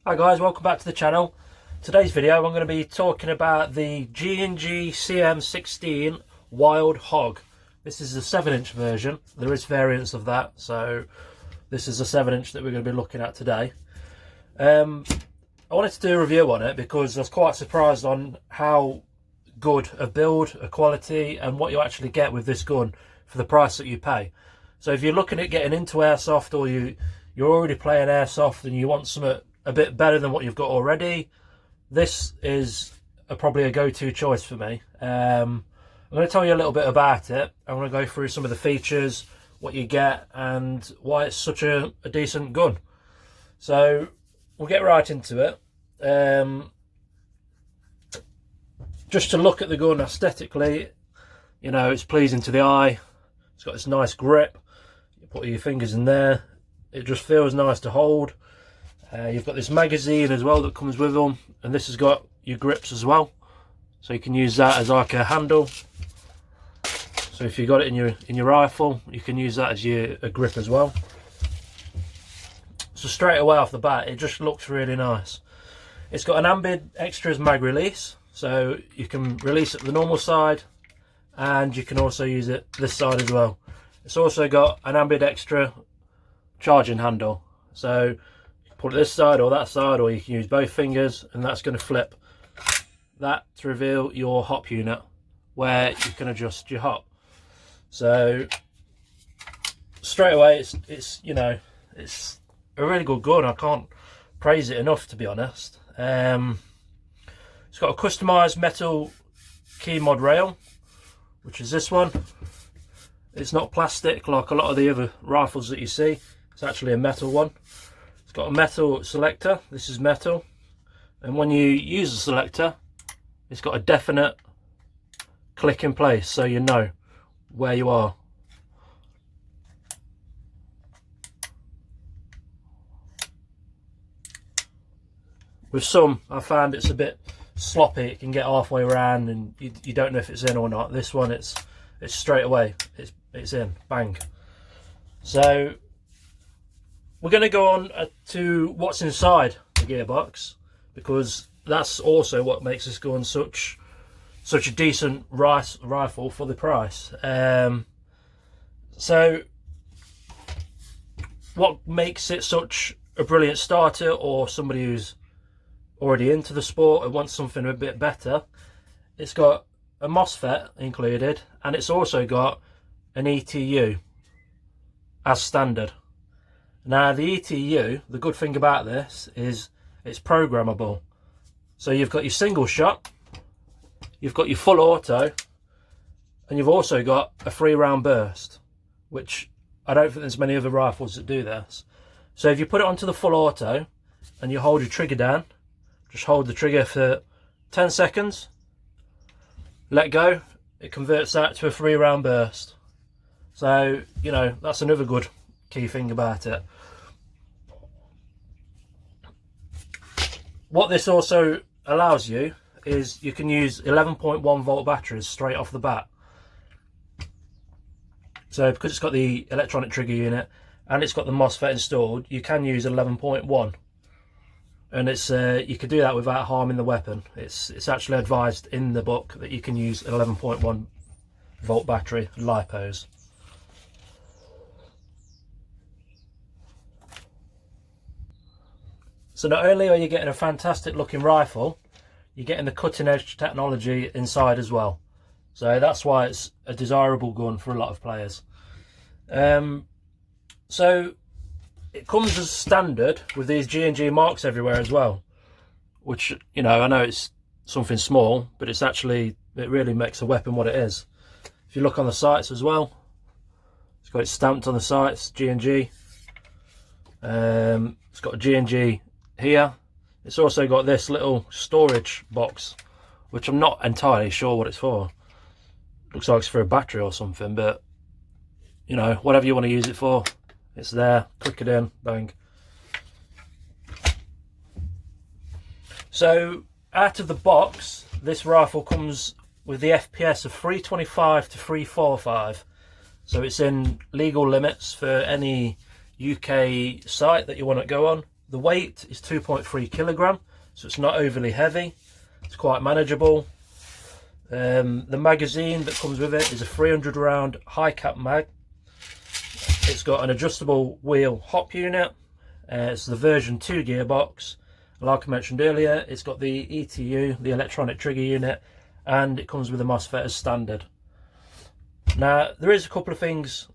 Hi guys, welcome back to the channel. Today's video I'm going to be talking about the G&G cm16 Wild Hog. This is a 7-inch version. There is variants of that, so this is a 7-inch that we're going to be looking at today. I wanted to do a review on it because I was quite surprised on how good a build, a quality, and what you actually get with this gun for the price that you pay. So if you're looking at getting into airsoft, or you're already playing airsoft and you want something a bit better than what you've got already, this is probably a go-to choice for me. I'm going to tell you a little bit about it. I'm going to go through some of the features, what you get, and why it's such a decent gun. So we'll get right into it. Just to look at the gun aesthetically, you know, it's pleasing to the eye. It's got this nice grip. You put your fingers in there, it just feels nice to hold. You've got this magazine as well that comes with them, and this has got your grips as well, so you can use that as like a handle. So if you got it in your rifle, you can use that as a grip as well. So straight away off the bat, it just looks really nice. It's got an Ambid Extras mag release, so you can release it the normal side, and you can also use it this side as well. It's also got an Ambid Extra charging handle, so put it this side or that side, or you can use both fingers, and that's going to flip that to reveal your hop unit, where you can adjust your hop. So straight away, it's you know, it's a really good gun. I can't praise it enough, to be honest. It's got a customized metal key mod rail, which is this one. It's not plastic like a lot of the other rifles that you see. It's actually a metal one. Got a metal selector. This is metal, and when you use the selector, it's got a definite click in place, so you know where you are. With some, I found it's a bit sloppy. It can get halfway around and you don't know if it's in or not. This one, it's straight away, it's in, bang. So we're going to go on to what's inside the gearbox, because that's also what makes this gun such a decent rifle for the price. So what makes it such a brilliant starter, or somebody who's already into the sport and wants something a bit better? It's got a MOSFET included, and it's also got an ETU as standard. Now the ETU, the good thing about this is it's programmable. So you've got your single shot, you've got your full auto, and you've also got a 3-round burst, which I don't think there's many other rifles that do this. So if you put it onto the full auto and you hold your trigger down, just hold the trigger for 10 seconds, let go, it converts that to a 3-round burst. So, you know, that's another good key thing about it. What this also allows you is you can use 11.1 volt batteries straight off the bat. So because it's got the electronic trigger unit and it's got the MOSFET installed, you can use 11.1, and it's you can do that without harming the weapon. It's actually advised in the book that you can use 11.1 volt battery LiPos. So not only are you getting a fantastic looking rifle, you're getting the cutting edge technology inside as well. So that's why it's a desirable gun for a lot of players. So it comes as standard with these G&G marks everywhere as well, which, you know, I know it's something small, but it really makes a weapon what it is. If you look on the sights as well, it's got it stamped on the sights, G&G. It's got a G&G here. It's also got this little storage box, which I'm not entirely sure what it's for. Looks like it's for a battery or something, but you know, whatever you want to use it for, it's there. Click it in, bang. So out of the box, this rifle comes with the FPS of 325 to 345, so it's in legal limits for any UK site that you want to go on. The weight is 2.3 kilogram, so it's not overly heavy. It's quite manageable. The magazine that comes with it is a 300 round high cap mag. It's got an adjustable wheel hop unit. It's the version 2 gearbox. Like I mentioned earlier, it's got the ETU, the electronic trigger unit, and it comes with a MOSFET as standard. Now, there is a couple of things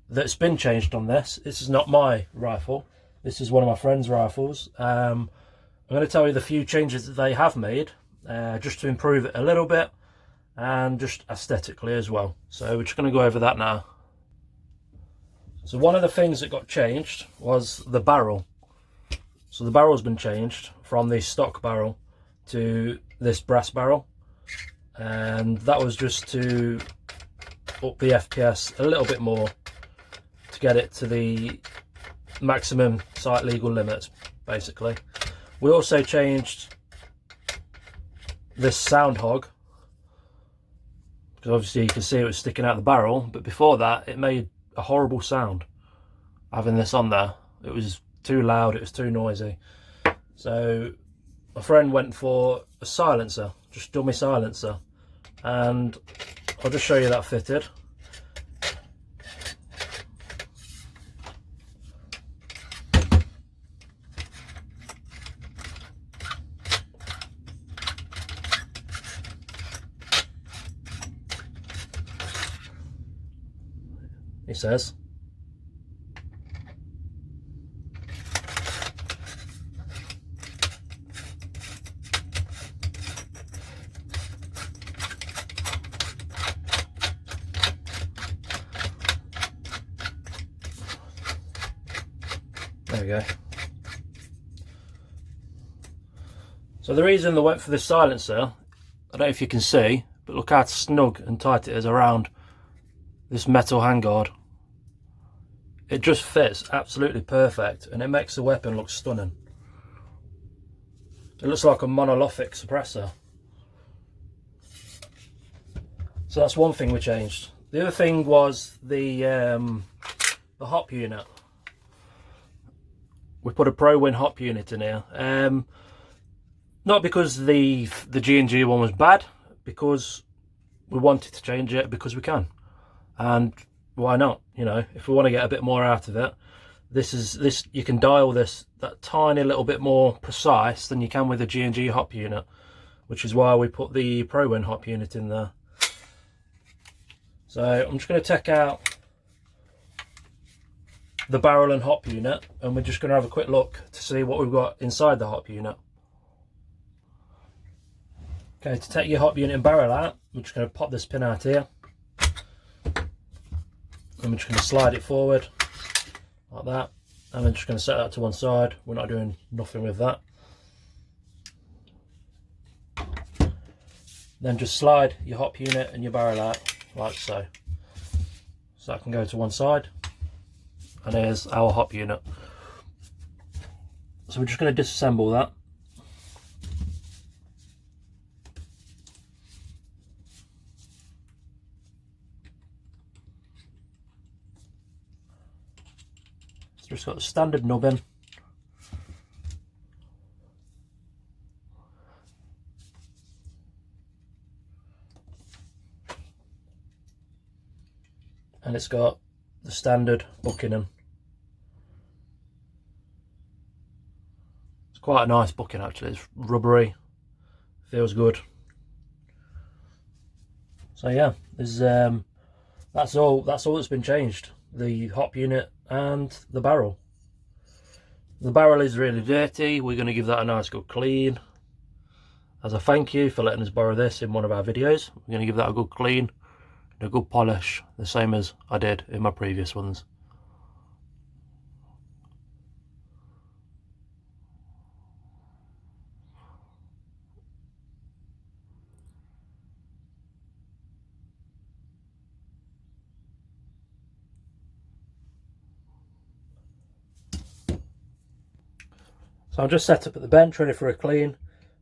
that's been changed on this. This is not my rifle. This is one of my friend's rifles. I'm going to tell you the few changes that they have made, just to improve it a little bit, and just aesthetically as well. So we're just going to go over that now. So one of the things that got changed was the barrel. So the barrel's been changed from the stock barrel to this brass barrel, and that was just to up the FPS a little bit more to get it to the maximum site legal limits, basically. We also changed this sound hog, because obviously you can see it was sticking out the barrel, but before that it made a horrible sound having this on there. It was too loud, it was too noisy. So my friend went for a silencer, just dummy silencer, and I'll just show you that fitted. He says. There we go. So the reason they went for this silencer, I don't know if you can see, but look how snug and tight it is around this metal handguard. It just fits absolutely perfect, and it makes the weapon look stunning. It looks like a monolithic suppressor. So that's one thing we changed. The other thing was the hop unit. We put a prowin hop unit in here. Not because the G&G one was bad, because we wanted to change it because we can. And why not? You know, if we want to get a bit more out of it, this you can dial this that tiny little bit more precise than you can with a G&G hop unit, which is why we put the prowin hop unit in there. So I'm just going to take out the barrel and hop unit, and we're just going to have a quick look to see what we've got inside the hop unit. Okay, to take your hop unit and barrel out, we're just going to pop this pin out here. And we're just going to slide it forward like that, and we're just going to set that to one side. We're not doing nothing with that. Then just slide your hop unit and your barrel out like so. So that can go to one side, and here's our hop unit. So we're just going to disassemble that. Just got the standard nubbin, and it's got the standard bucking. It's quite a nice bucking actually. It's rubbery, feels good. So yeah, there's that's all that's been changed. The hop unit and the barrel. The barrel is really dirty. We're going to give that a nice good clean as a thank you for letting us borrow this in one of our videos. We're going to give that a good clean and a good polish, the same as I did in my previous ones. So I'm just set up at the bench ready for a clean.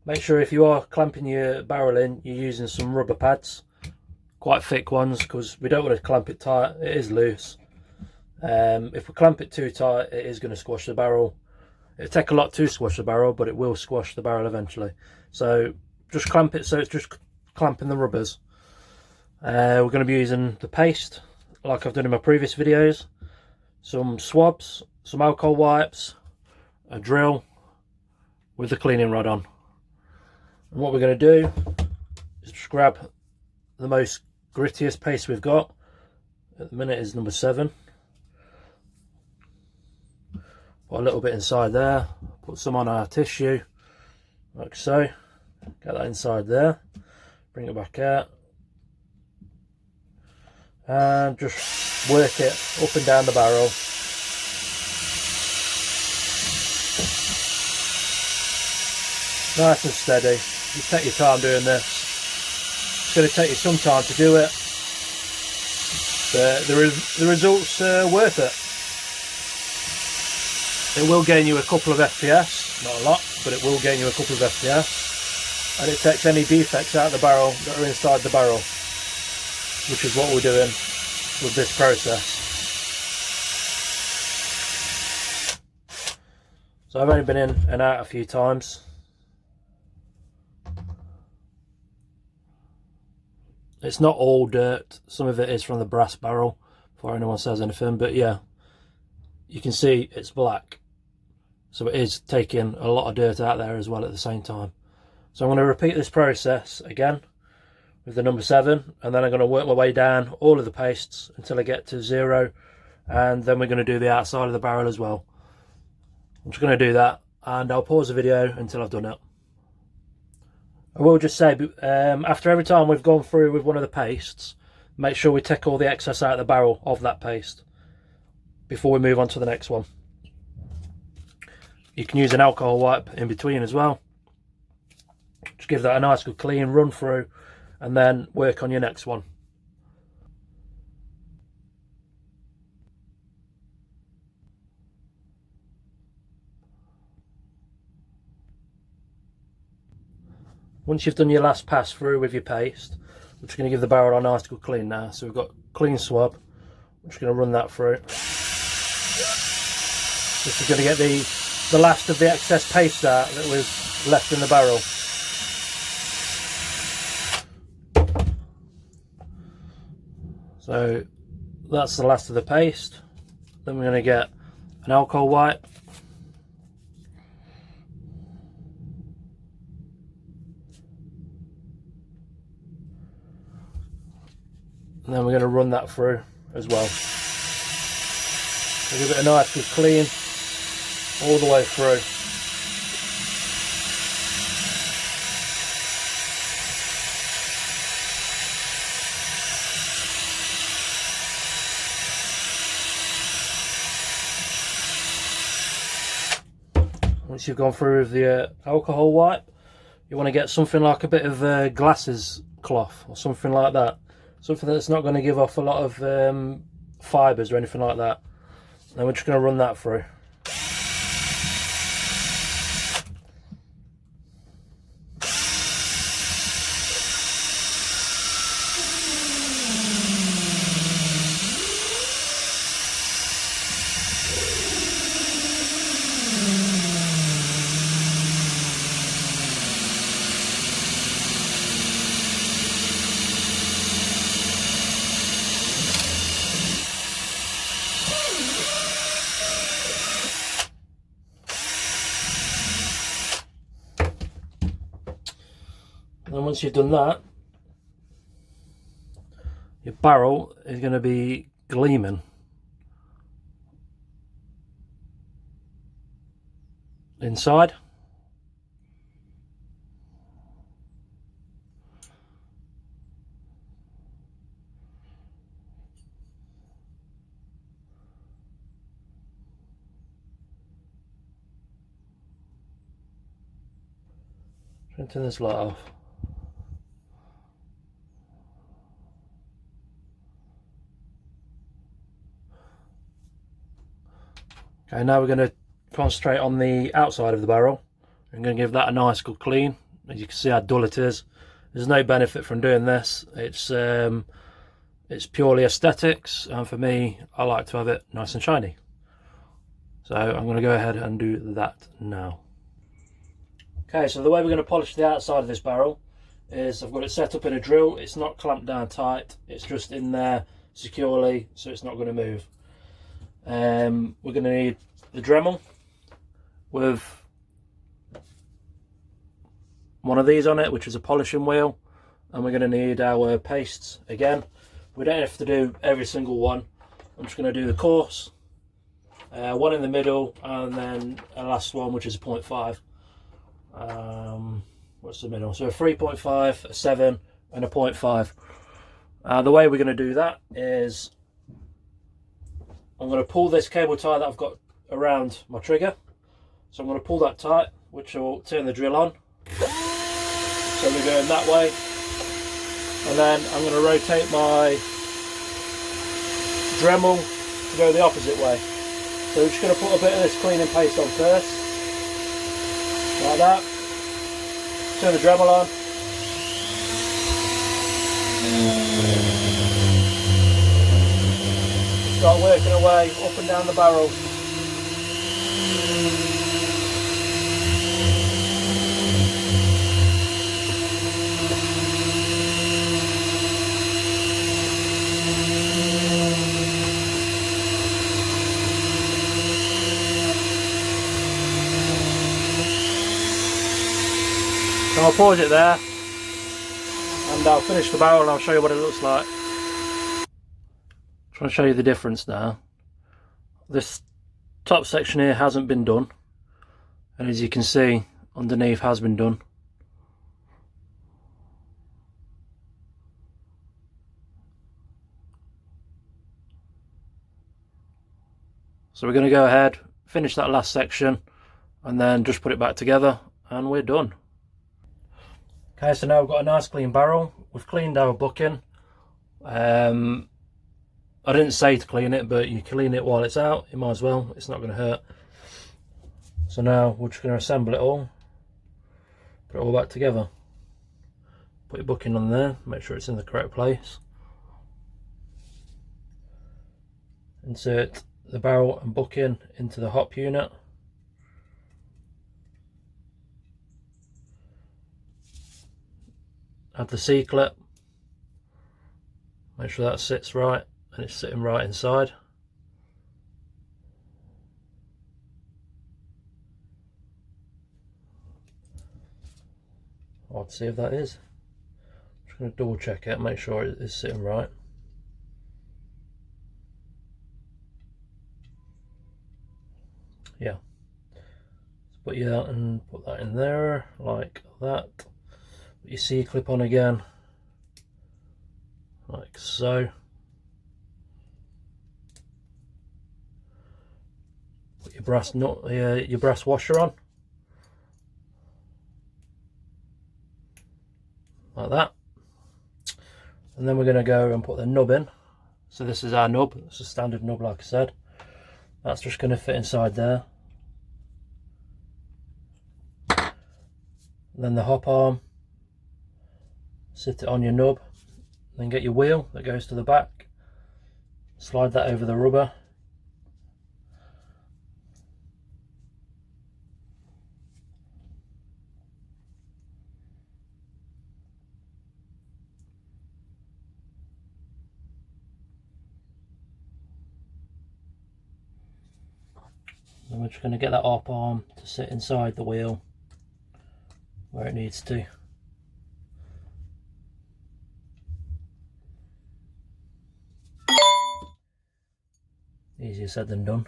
Make sure if you are clamping your barrel in, you're using some rubber pads, quite thick ones, because we don't want to clamp it tight. It is loose. If we clamp it too tight, it is going to squash the barrel. It'll take a lot to squash the barrel, but it will squash the barrel eventually. So just clamp it so it's just clamping the rubbers. We're going to be using the paste like I've done in my previous videos, some swabs, some alcohol wipes, a drill with the cleaning rod on. And what we're going to do is just grab the most grittiest paste we've got. At the minute is number 7. Put a little bit inside there, put some on our tissue like so, get that inside there, bring it back out and just work it up and down the barrel. Nice and steady. Just take your time doing this. It's going to take you some time to do it, but the results are worth it. It will gain you a couple of FPS, not a lot, but it will gain you a couple of FPS, and it takes any defects out of the barrel that are inside the barrel, which is what we're doing with this process. So I've only been in and out a few times. It's not all dirt, some of it is from the brass barrel, before anyone says anything, but yeah, you can see it's black. So it is taking a lot of dirt out there as well at the same time. So I'm going to repeat this process again with the number 7, and then I'm going to work my way down all of the pastes until I get to 0, and then we're going to do the outside of the barrel as well. I'm just going to do that, and I'll pause the video until I've done it. I will just say, after every time we've gone through with one of the pastes, make sure we take all the excess out of the barrel of that paste before we move on to the next one. You can use an alcohol wipe in between as well. Just give that a nice good clean run through and then work on your next one. Once you've done your last pass through with your paste, I'm just going to give the barrel a nice good clean now. So we've got clean swab. I'm just going to run that through. This is going to get the last of the excess paste out that was left in the barrel. So that's the last of the paste. Then we're going to get an alcohol wipe. And then we're going to run that through as well. So give it a nice good clean all the way through. Once you've gone through with the alcohol wipe, you want to get something like a bit of glasses cloth or something like that. Something that's not going to give off a lot of fibres or anything like that. And we're just going to run that through. And once you've done that, your barrel is going to be gleaming. Inside. Try and turn this light off. Okay, now we're going to concentrate on the outside of the barrel. I'm going to give that a nice good clean. As you can see how dull it is. There's no benefit from doing this. It's purely aesthetics, and for me, I like to have it nice and shiny. So I'm going to go ahead and do that now. Okay, so the way we're going to polish the outside of this barrel is I've got it set up in a drill. It's not clamped down tight, it's just in there securely, so it's not going to move. We're going to need the Dremel with one of these on it, which is a polishing wheel, and we're going to need our pastes again. We don't have to do every single one. I'm just going to do the coarse, one in the middle, and then a last one which is a 0.5. What's the middle? So a 3.5, a 7 and a 0.5. The way we're going to do that is I'm going to pull this cable tie that I've got around my trigger. So I'm going to pull that tight, which will turn the drill on. So we're going that way, and then I'm going to rotate my Dremel to go the opposite way. So we're just going to put a bit of this cleaning paste on first, like that. Turn the Dremel on. Start working away up and down the barrel. So I'll pause it there and I'll finish the barrel and I'll show you what it looks like. I'm trying to show you the difference now. This top section here hasn't been done, and as you can see underneath has been done. So we're going to go ahead, finish that last section, and then just put it back together and we're done. Okay, so now we've got a nice clean barrel. We've cleaned our bucking. I didn't say to clean it, but you clean it while it's out. You might as well, it's not going to hurt. So now we're just going to assemble it all, put it all back together. Put your bucking on there, make sure it's in the correct place. Insert the barrel and bucking into the hop unit. Add the C-clip, make sure that sits right and it's sitting right inside. I'll see if that is. I'm just going to double check it, make sure it is sitting right. Yeah. Put that and put that in there like that. Put your C-clip on again, like so. Put your brass nut, your brass washer on, like that. And then we're going to go and put the nub in. So this is our nub. It's a standard nub, like I said. That's just going to fit inside there. Then the hop arm. Sit it on your nub, then get your wheel that goes to the back, slide that over the rubber, then we're just going to get that hop arm to sit inside the wheel where it needs to. Easier said than done.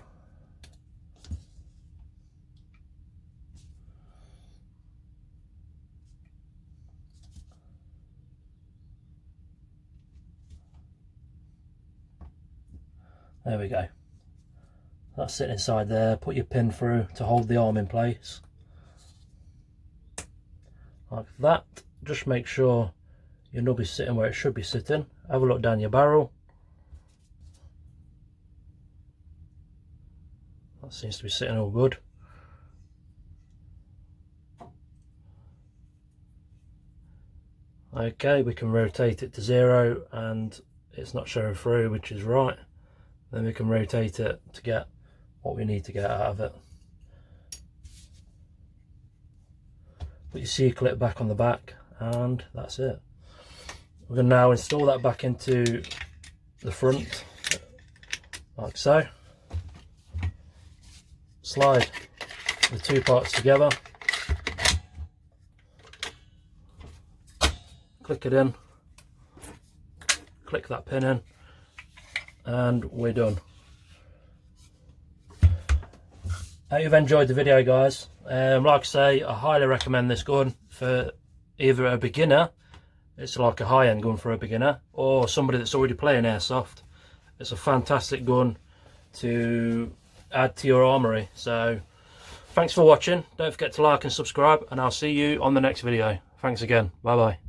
There we go. That's sitting inside there. Put your pin through to hold the arm in place. Like that. Just make sure your nub is sitting where it should be sitting. Have a look down your barrel. That seems to be sitting all good. Okay, we can rotate it to 0 and it's not showing through, which is right. Then we can rotate it to get what we need to get out of it. Put your C-clip back on the back, and that's it. We're going to now install that back into the front, like so. Slide the two parts together, click it in, click that pin in, and we're done. Hope you've enjoyed the video, guys. Like I say, I highly recommend this gun for either a beginner, it's like a high-end gun for a beginner, or somebody that's already playing airsoft. It's a fantastic gun to add to your armoury. So thanks for watching. Don't forget to like and subscribe, and I'll see you on the next video. Thanks again. Bye bye.